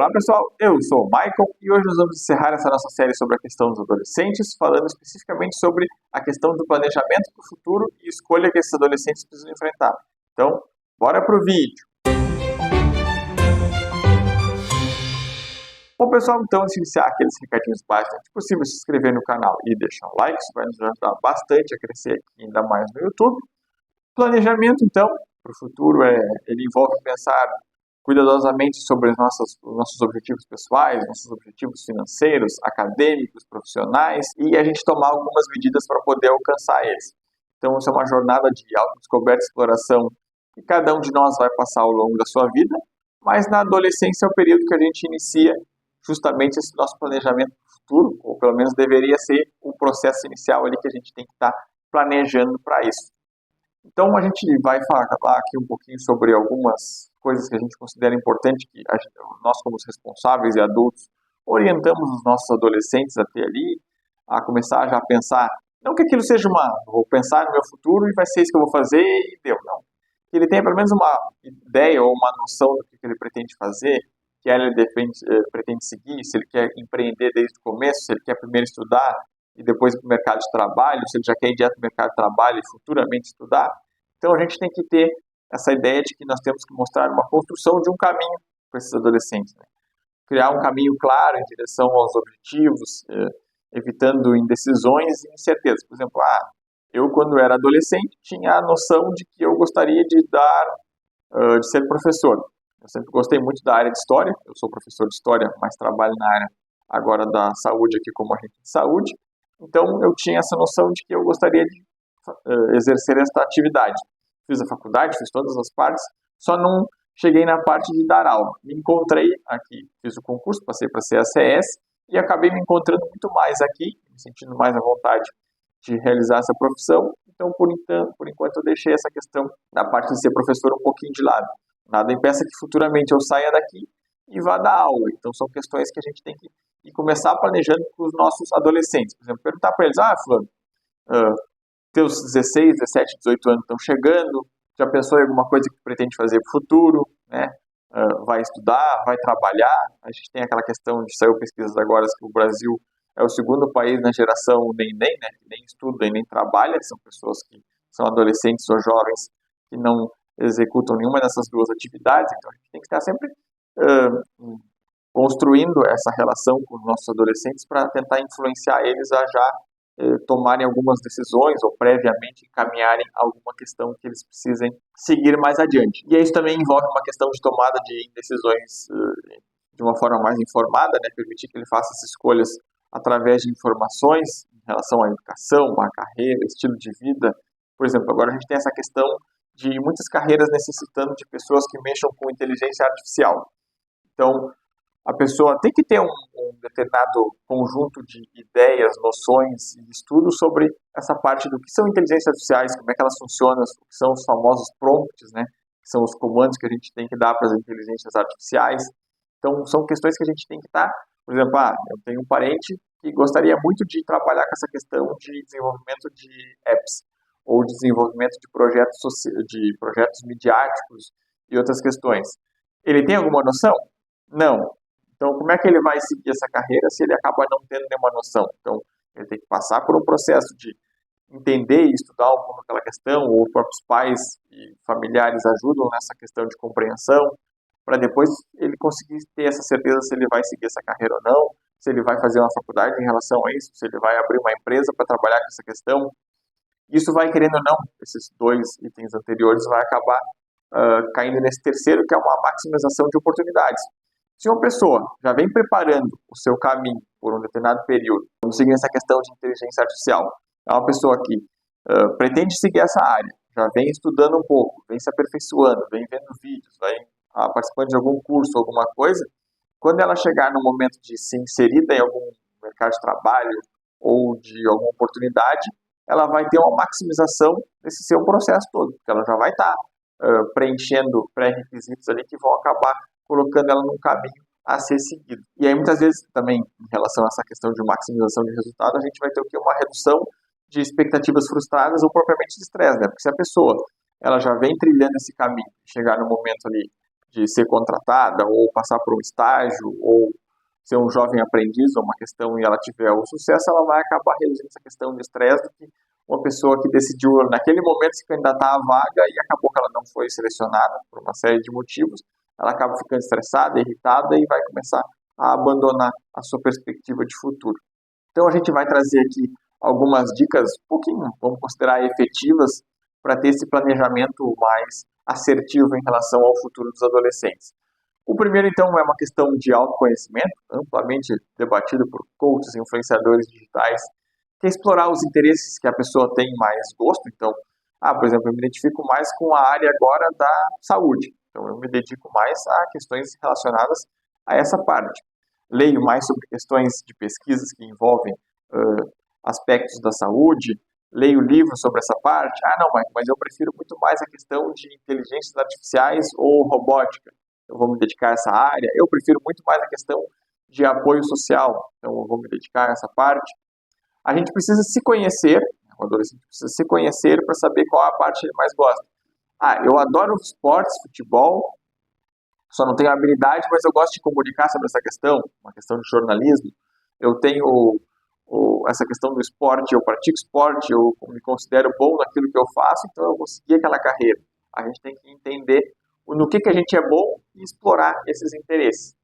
Olá pessoal, eu sou o Michael e hoje nós vamos encerrar essa nossa série sobre a questão dos adolescentes, falando especificamente sobre a questão do planejamento para o futuro e escolha que esses adolescentes precisam enfrentar. Então, bora pro vídeo! Bom pessoal, então antes de iniciar aqueles recadinhos básicos, é possível se inscrever no canal e deixar um like, isso vai nos ajudar bastante a crescer aqui ainda mais no YouTube. Planejamento então, para o futuro, ele envolve pensar cuidadosamente sobre os nossos objetivos pessoais, nossos objetivos financeiros, acadêmicos, profissionais, e a gente tomar algumas medidas para poder alcançar eles. Então, isso é uma jornada de autodescoberta e exploração que cada um de nós vai passar ao longo da sua vida, mas na adolescência é o período que a gente inicia justamente esse nosso planejamento futuro, ou pelo menos deveria ser o processo inicial ali que a gente tem que estar planejando para isso. Então, a gente vai falar aqui um pouquinho sobre algumas coisas que a gente considera importante, que nós, como responsáveis e adultos, orientamos os nossos adolescentes a ter ali, a começar já a pensar, não que aquilo seja vou pensar no meu futuro e vai ser isso que eu vou fazer e deu, não. Que ele tenha pelo menos uma ideia ou uma noção do que ele pretende fazer, que ele pretende seguir, se ele quer empreender desde o começo, se ele quer primeiro estudar e depois ir para o mercado de trabalho, se ele já quer ir direto para o mercado de trabalho e futuramente estudar. Então a gente tem que ter essa ideia de que nós temos que mostrar uma construção de um caminho para esses adolescentes. Né? Criar um caminho claro em direção aos objetivos, evitando indecisões e incertezas. Por exemplo, eu quando era adolescente tinha a noção de que eu gostaria de ser professor. Eu sempre gostei muito da área de história, eu sou professor de história, mas trabalho na área agora da saúde aqui como agente de saúde. Então eu tinha essa noção de que eu gostaria de exercer esta atividade. Fiz a faculdade, fiz todas as partes, só não cheguei na parte de dar aula. Me encontrei aqui, fiz o concurso, passei para CACS e acabei me encontrando muito mais aqui, me sentindo mais à vontade de realizar essa profissão. Então, por enquanto, eu deixei essa questão da parte de ser professor um pouquinho de lado. Nada impeça que futuramente eu saia daqui e vá dar aula. Então, são questões que a gente tem que começar planejando com os nossos adolescentes. Por exemplo, perguntar para eles, fulano, teus 16, 17, 18 anos estão chegando, já pensou em alguma coisa que pretende fazer para o futuro, né? Vai estudar, vai trabalhar. A gente tem aquela questão de saiu pesquisas agora que o Brasil é o segundo país na geração nem, né? Que nem estuda e nem trabalha, são pessoas que são adolescentes ou jovens que não executam nenhuma dessas duas atividades. Então a gente tem que estar sempre construindo essa relação com os nossos adolescentes para tentar influenciar eles a já tomarem algumas decisões ou previamente encaminharem alguma questão que eles precisem seguir mais adiante. E isso também envolve uma questão de tomada de decisões de uma forma mais informada, né? Permitir que ele faça essas escolhas através de informações em relação à educação, à carreira, estilo de vida. Por exemplo, agora a gente tem essa questão de muitas carreiras necessitando de pessoas que mexam com inteligência artificial. Então, a pessoa tem que ter um determinado conjunto de ideias, noções e estudos sobre essa parte do que são inteligências artificiais, como é que elas funcionam, o que são os famosos prompts, né? Que são os comandos que a gente tem que dar para as inteligências artificiais. Então, são questões que a gente tem que estar, por exemplo, eu tenho um parente que gostaria muito de trabalhar com essa questão de desenvolvimento de apps, ou desenvolvimento de projetos midiáticos e outras questões. Ele tem alguma noção? Não. Então, como é que ele vai seguir essa carreira se ele acaba não tendo nenhuma noção? Então, ele tem que passar por um processo de entender e estudar um pouco aquela questão, ou os próprios pais e familiares ajudam nessa questão de compreensão, para depois ele conseguir ter essa certeza se ele vai seguir essa carreira ou não, se ele vai fazer uma faculdade em relação a isso, se ele vai abrir uma empresa para trabalhar com essa questão. Isso vai, querendo ou não, esses dois itens anteriores vai acabar caindo nesse terceiro, que é uma maximização de oportunidades. Se uma pessoa já vem preparando o seu caminho por um determinado período, vamos seguir essa questão de inteligência artificial, é uma pessoa que pretende seguir essa área, já vem estudando um pouco, vem se aperfeiçoando, vem vendo vídeos, vem participando de algum curso, alguma coisa, quando ela chegar no momento de ser inserida em algum mercado de trabalho ou de alguma oportunidade, ela vai ter uma maximização desse seu processo todo, porque ela já vai estar preenchendo pré-requisitos ali que vão acabar colocando ela num caminho a ser seguido. E aí, muitas vezes, também, em relação a essa questão de maximização de resultado, a gente vai ter o quê? Uma redução de expectativas frustradas ou propriamente de estresse, né? Porque se a pessoa ela já vem trilhando esse caminho, chegar no momento ali de ser contratada, ou passar por um estágio, ou ser um jovem aprendiz, ou uma questão, e ela tiver o sucesso, ela vai acabar reduzindo essa questão de estresse do que uma pessoa que decidiu naquele momento se candidatar à vaga e acabou que ela não foi selecionada por uma série de motivos, ela acaba ficando estressada, irritada e vai começar a abandonar a sua perspectiva de futuro. Então a gente vai trazer aqui algumas dicas, um pouquinho, vamos considerar efetivas, para ter esse planejamento mais assertivo em relação ao futuro dos adolescentes. O primeiro, então, é uma questão de autoconhecimento, amplamente debatido por coaches e influenciadores digitais, que é explorar os interesses que a pessoa tem mais gosto. Então, por exemplo, eu me identifico mais com a área agora da saúde. Então, eu me dedico mais a questões relacionadas a essa parte. Leio mais sobre questões de pesquisas que envolvem aspectos da saúde, leio livros sobre essa parte. Não, mas eu prefiro muito mais a questão de inteligências artificiais ou robótica. Eu vou me dedicar a essa área. Eu prefiro muito mais a questão de apoio social. Então, eu vou me dedicar a essa parte. A gente precisa se conhecer, o adolescente precisa se conhecer para saber qual a parte ele mais gosta. Eu adoro esportes, futebol, só não tenho habilidade, mas eu gosto de comunicar sobre essa questão, uma questão de jornalismo. Eu tenho essa questão do esporte, eu pratico esporte, eu me considero bom naquilo que eu faço, então eu vou seguir aquela carreira. A gente tem que entender no que a gente é bom e explorar esses interesses.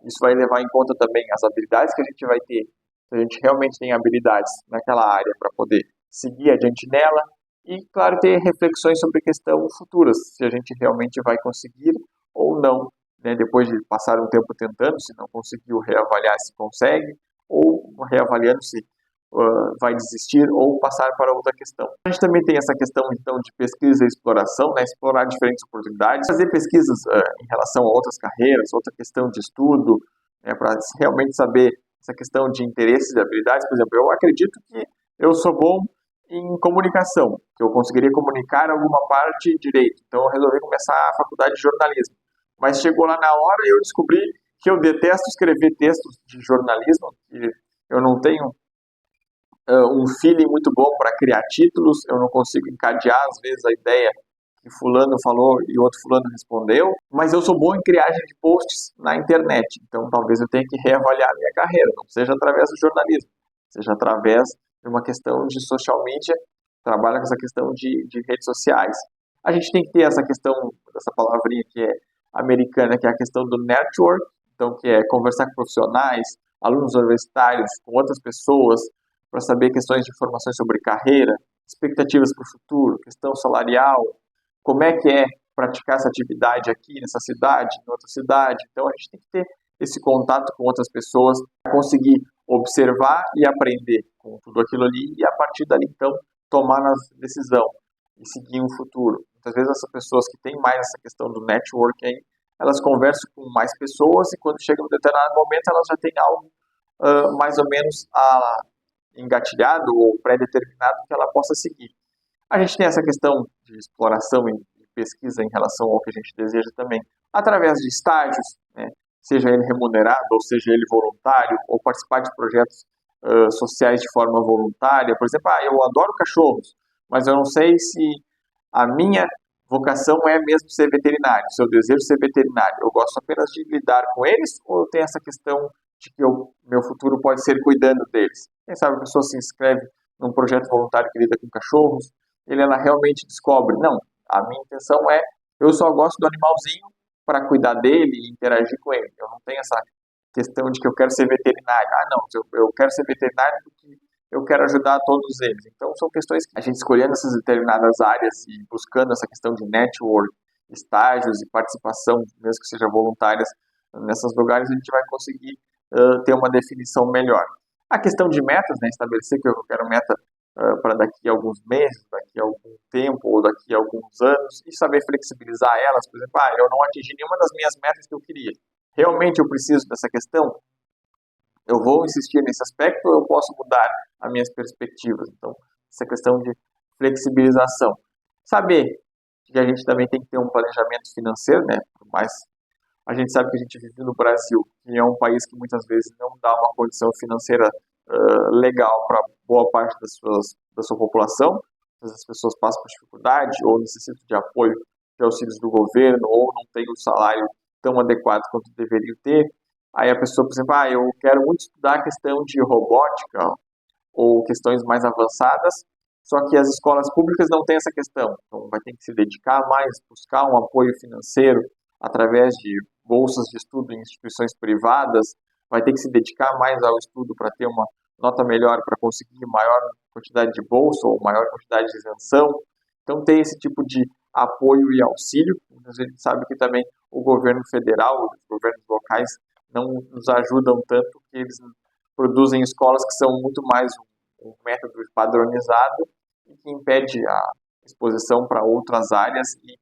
Isso vai levar em conta também as habilidades que a gente vai ter, se a gente realmente tem habilidades naquela área para poder seguir adiante nela e, claro, ter reflexões sobre questões futuras, se a gente realmente vai conseguir ou não, né? Depois de passar um tempo tentando, se não conseguiu, reavaliar se consegue, ou reavaliando se vai desistir ou passar para outra questão. A gente também tem essa questão, então, de pesquisa e exploração, né? Explorar diferentes oportunidades, fazer pesquisas em relação a outras carreiras, outra questão de estudo, para realmente saber essa questão de interesses e habilidades. Por exemplo, eu acredito que eu sou bom em comunicação, que eu conseguiria comunicar alguma parte direito. Então, eu resolvi começar a faculdade de jornalismo. Mas chegou lá na hora e eu descobri que eu detesto escrever textos de jornalismo, que eu não tenho um feeling muito bom para criar títulos, eu não consigo encadear, às vezes, a ideia que fulano falou e outro fulano respondeu, mas eu sou bom em criagem de posts na internet, então talvez eu tenha que reavaliar a minha carreira, não seja através do jornalismo, seja através de uma questão de social media, trabalha com essa questão de redes sociais. A gente tem que ter essa questão, essa palavrinha que é americana, que é a questão do network, então que é conversar com profissionais, alunos universitários, com outras pessoas, para saber questões de informações sobre carreira, expectativas para o futuro, questão salarial, como é que é praticar essa atividade aqui nessa cidade, em outra cidade. Então a gente tem que ter esse contato com outras pessoas, conseguir observar e aprender com tudo aquilo ali e a partir dali então tomar a decisão e seguir um futuro. Muitas vezes essas pessoas que têm mais essa questão do network aí, elas conversam com mais pessoas e quando chegam em um determinado momento elas já têm algo mais ou menos engatilhado ou pré-determinado que ela possa seguir. A gente tem essa questão de exploração e pesquisa em relação ao que a gente deseja também, através de estágios, né? Seja ele remunerado, ou seja ele voluntário, ou participar de projetos sociais de forma voluntária. Por exemplo, eu adoro cachorros, mas eu não sei se a minha vocação é mesmo ser veterinário, se eu desejo ser veterinário. Eu gosto apenas de lidar com eles, ou eu tenho essa questão de que meu futuro pode ser cuidando deles? Quem sabe a pessoa se inscreve num projeto voluntário que lida com cachorros, ela realmente descobre, não, a minha intenção é, eu só gosto do animalzinho para cuidar dele e interagir com ele. Eu não tenho essa questão de que eu quero ser veterinário. Não, eu quero ser veterinário porque eu quero ajudar todos eles. Então, são questões que a gente escolhendo essas determinadas áreas e buscando essa questão de network, estágios e participação, mesmo que sejam voluntárias, nesses lugares a gente vai conseguir ter uma definição melhor. A questão de metas, né, estabelecer que eu quero meta para daqui a alguns meses, daqui a algum tempo ou daqui a alguns anos e saber flexibilizar elas. Por exemplo, eu não atingi nenhuma das minhas metas que eu queria. Realmente eu preciso dessa questão? Eu vou insistir nesse aspecto ou eu posso mudar as minhas perspectivas? Então, essa questão de flexibilização. Saber que a gente também tem que ter um planejamento financeiro, né? Mas a gente sabe que a gente vive no Brasil, que é um país que muitas vezes não dá uma condição financeira legal para boa parte da sua população. As pessoas passam por dificuldade ou necessitam de apoio ter auxílios do governo ou não tem o salário tão adequado quanto deveriam ter. Aí a pessoa, por exemplo, eu quero muito estudar a questão de robótica ou questões mais avançadas, só que as escolas públicas não têm essa questão. Então vai ter que se dedicar mais, buscar um apoio financeiro através de bolsas de estudo em instituições privadas, vai ter que se dedicar mais ao estudo para ter uma nota melhor, para conseguir maior quantidade de bolsa ou maior quantidade de isenção. Então tem esse tipo de apoio e auxílio. A gente sabe que também o governo federal, os governos locais não nos ajudam tanto, que eles produzem escolas que são muito mais um método padronizado e que impede a exposição para outras áreas e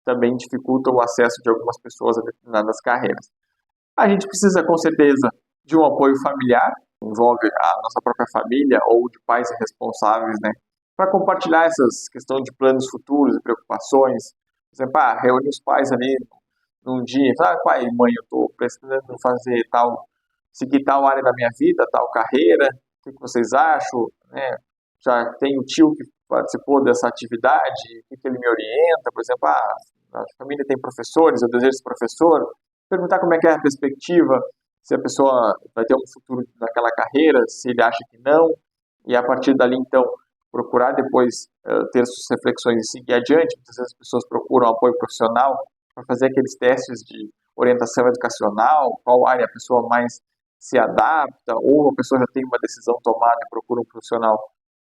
também dificulta o acesso de algumas pessoas a determinadas carreiras. A gente precisa, com certeza, de um apoio familiar, envolve a nossa própria família ou de pais responsáveis, né, para compartilhar essas questões de planos futuros e preocupações. Por exemplo, reúne os pais ali num dia e fala, pai e mãe, eu estou precisando fazer seguir tal área da minha vida, tal carreira, o que vocês acham? Né? Já tem o tio que participou dessa atividade, o que ele me orienta? Por exemplo, a família tem professores, eu desejo ser professor, perguntar como é que é a perspectiva, se a pessoa vai ter um futuro naquela carreira, se ele acha que não, e a partir dali, então, procurar depois ter suas reflexões e seguir adiante. Muitas vezes as pessoas procuram apoio profissional para fazer aqueles testes de orientação educacional, qual área a pessoa mais se adapta, ou a pessoa já tem uma decisão tomada e procura um profissional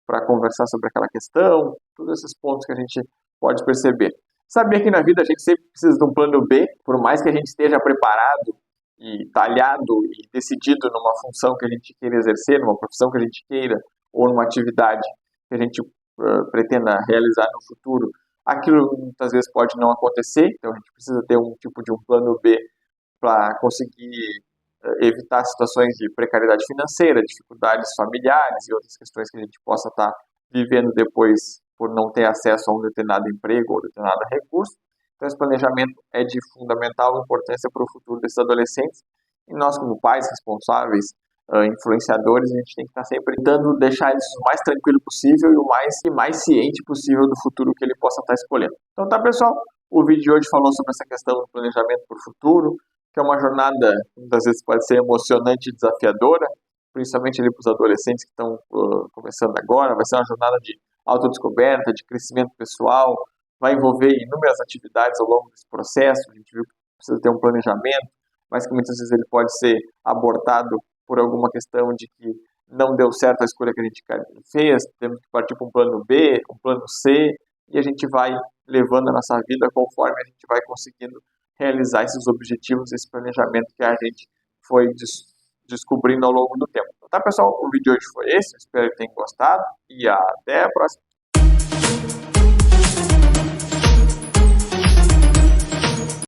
para conversar sobre aquela questão, todos esses pontos que a gente pode perceber. Saber que na vida a gente sempre precisa de um plano B, por mais que a gente esteja preparado e talhado e decidido numa função que a gente queira exercer, numa profissão que a gente queira, ou numa atividade que a gente pretenda realizar no futuro, aquilo muitas vezes pode não acontecer, então a gente precisa ter um tipo de um plano B para conseguir evitar situações de precariedade financeira, dificuldades familiares e outras questões que a gente possa estar vivendo depois por não ter acesso a um determinado emprego ou determinado recurso. Então, esse planejamento é de fundamental importância para o futuro desses adolescentes. E nós, como pais responsáveis, influenciadores, a gente tem que estar sempre tentando deixar eles o mais tranquilo possível e o mais ciente possível do futuro que ele possa estar escolhendo. Então, tá, pessoal? O vídeo de hoje falou sobre essa questão do planejamento para o futuro, que é uma jornada, muitas vezes pode ser emocionante e desafiadora, principalmente ali para os adolescentes que estão começando agora. Vai ser uma jornada de autodescoberta, de crescimento pessoal, vai envolver inúmeras atividades ao longo desse processo. A gente viu que precisa ter um planejamento, mas que muitas vezes ele pode ser abortado por alguma questão de que não deu certo a escolha que a gente fez, temos que partir para um plano B, um plano C, e a gente vai levando a nossa vida conforme a gente vai conseguindo realizar esses objetivos, esse planejamento que a gente foi descobrindo ao longo do tempo. Então, tá, pessoal? O vídeo de hoje foi esse, espero que tenham gostado e até a próxima.